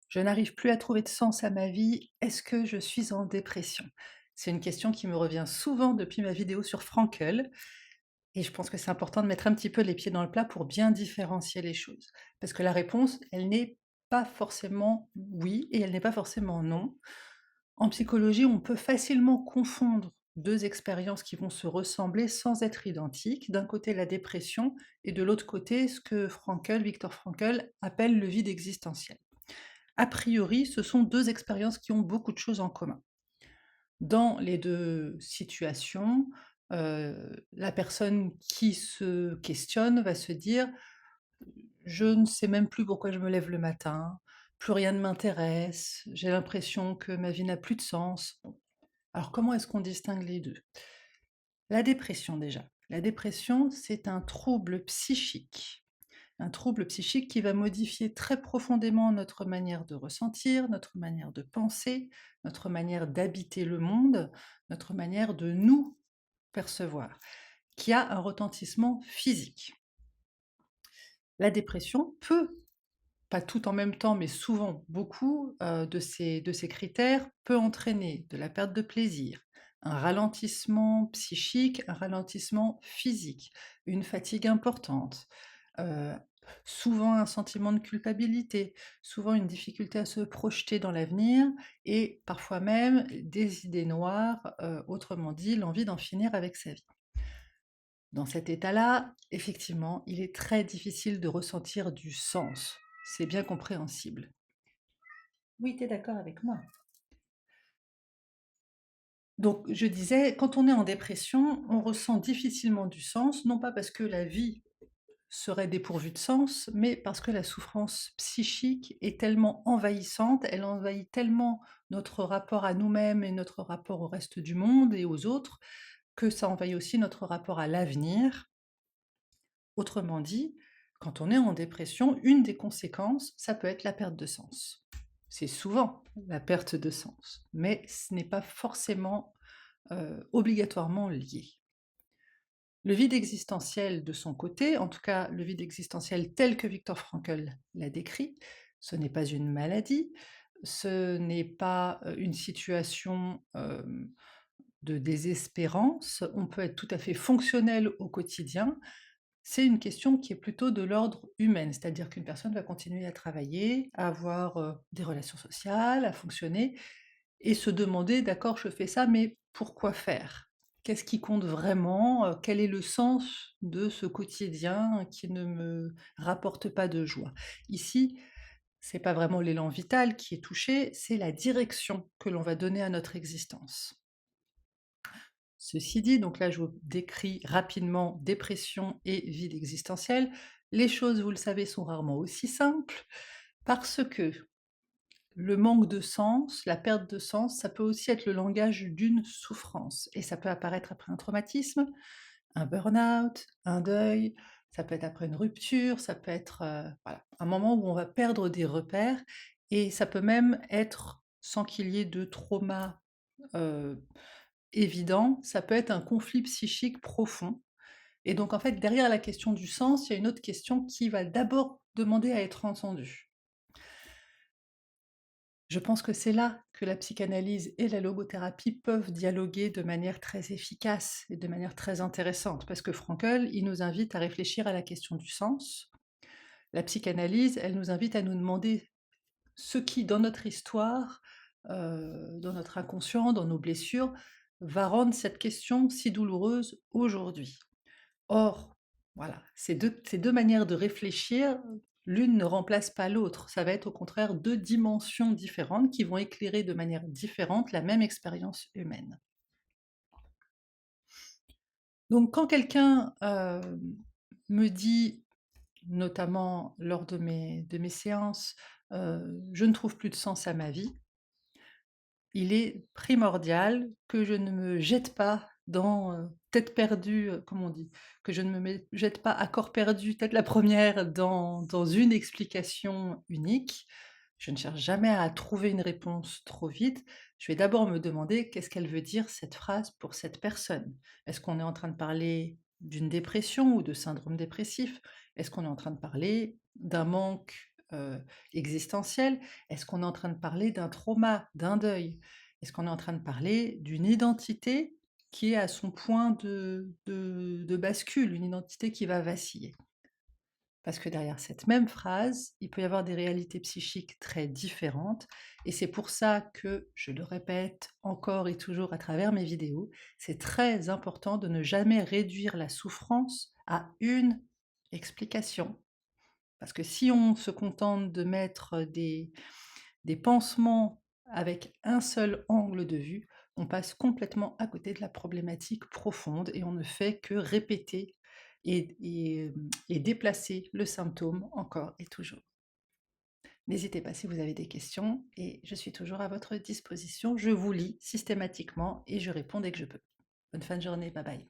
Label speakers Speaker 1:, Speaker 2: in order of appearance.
Speaker 1: Je n'arrive plus à trouver de sens à ma vie. Est-ce que je suis en dépression? C'est une question qui me revient souvent depuis ma vidéo sur Frankel et je pense que c'est important de mettre un petit peu les pieds dans le plat pour bien différencier les choses. Parce que la réponse, elle n'est pas forcément oui et elle n'est pas forcément non. En psychologie, on peut facilement confondre 2 expériences qui vont se ressembler sans être identiques. D'un côté, la dépression et de l'autre côté, ce que Viktor Frankl appelle le vide existentiel. A priori, ce sont 2 expériences qui ont beaucoup de choses en commun. Dans les 2 situations, la personne qui se questionne va se dire: «Je ne sais même plus pourquoi je me lève le matin, plus rien ne m'intéresse, j'ai l'impression que ma vie n'a plus de sens». Bon, alors comment est-ce qu'on distingue les 2? La dépression déjà. La dépression, c'est un trouble psychique. Un trouble psychique qui va modifier très profondément notre manière de ressentir, notre manière de penser, notre manière d'habiter le monde, notre manière de nous percevoir, qui a un retentissement physique. La dépression peut, pas tout en même temps, mais souvent beaucoup, de ces critères, peut entraîner de la perte de plaisir, un ralentissement psychique, un ralentissement physique, une fatigue importante, heu, souvent un sentiment de culpabilité, souvent une difficulté à se projeter dans l'avenir et parfois même des idées noires, autrement dit l'envie d'en finir avec sa vie. Dans cet état-là, effectivement, il est très difficile de ressentir du sens. C'est bien compréhensible. Oui, tu es d'accord avec moi. Donc je disais, quand on est en dépression, on ressent difficilement du sens, non pas parce que la vie serait dépourvue de sens, mais parce que la souffrance psychique est tellement envahissante, elle envahit tellement notre rapport à nous-mêmes et notre rapport au reste du monde et aux autres, que ça envahit aussi notre rapport à l'avenir. Autrement dit, quand on est en dépression, une des conséquences, ça peut être la perte de sens. C'est souvent la perte de sens, mais ce n'est pas forcément, obligatoirement lié. Le vide existentiel de son côté, en tout cas le vide existentiel tel que Viktor Frankl l'a décrit, ce n'est pas une maladie, ce n'est pas, une situation, de désespérance. On peut être tout à fait fonctionnel au quotidien. C'est une question qui est plutôt de l'ordre humain, c'est-à-dire qu'une personne va continuer à travailler, à avoir, des relations sociales, à fonctionner et se demander: «D'accord, je fais ça, mais pourquoi faire? Qu'est-ce qui compte vraiment? Quel est le sens de ce quotidien qui ne me rapporte pas de joie?» Ici, c'est pas vraiment l'élan vital qui est touché, c'est la direction que l'on va donner à notre existence. Ceci dit, donc là je vous décris rapidement dépression et vide existentiel. Les choses, vous le savez, sont rarement aussi simples parce que le manque de sens, la perte de sens, ça peut aussi être le langage d'une souffrance et ça peut apparaître après un traumatisme, un burn-out, un deuil, ça peut être après une rupture, ça peut être, voilà, un moment où on va perdre des repères et ça peut même être, sans qu'il y ait de trauma, heu, évident, ça peut être un conflit psychique profond et donc en fait, derrière la question du sens, il y a une autre question qui va d'abord demander à être entendue. Je pense que c'est là que la psychanalyse et la logothérapie peuvent dialoguer de manière très efficace et de manière très intéressante, parce que Frankl, il nous invite à réfléchir à la question du sens. La psychanalyse, elle nous invite à nous demander ce qui, dans notre histoire, dans notre inconscient, dans nos blessures, va rendre cette question si douloureuse aujourd'hui. Or, voilà, ces deux manières de réfléchir, l'une ne remplace pas l'autre. Ça va être au contraire 2 dimensions différentes qui vont éclairer de manière différente la même expérience humaine. Donc quand quelqu'un, me dit, notamment lors de mes séances, «Je ne trouve plus de sens à ma vie», il est primordial que je ne me jette pas dans, tête perdue, comme on dit, que je ne me jette pas à corps perdu, tête la première dans une explication unique. Je ne cherche jamais à trouver une réponse trop vite. Je vais d'abord me demander: «Qu'est-ce qu'elle veut dire cette phrase pour cette personne?» Est-ce qu'on est en train de parler d'une dépression ou de syndrome dépressif? Est-ce qu'on est en train de parler d'un manque, heu, existentielle? Est-ce qu'on est en train de parler d'un trauma, d'un deuil? Est-ce qu'on est en train de parler d'une identité qui est à son point de bascule, une identité qui va vaciller? Parce que derrière cette même phrase, il peut y avoir des réalités psychiques très différentes et c'est pour ça que, je le répète encore et toujours à travers mes vidéos, c'est très important de ne jamais réduire la souffrance à une explication. Parce que si on se contente de mettre des pansements avec un seul angle de vue, on passe complètement à côté de la problématique profonde et on ne fait que répéter et déplacer le symptôme encore et toujours. N'hésitez pas si vous avez des questions et je suis toujours à votre disposition. Je vous lis systématiquement et je réponds dès que je peux. Bonne fin de journée, bye bye.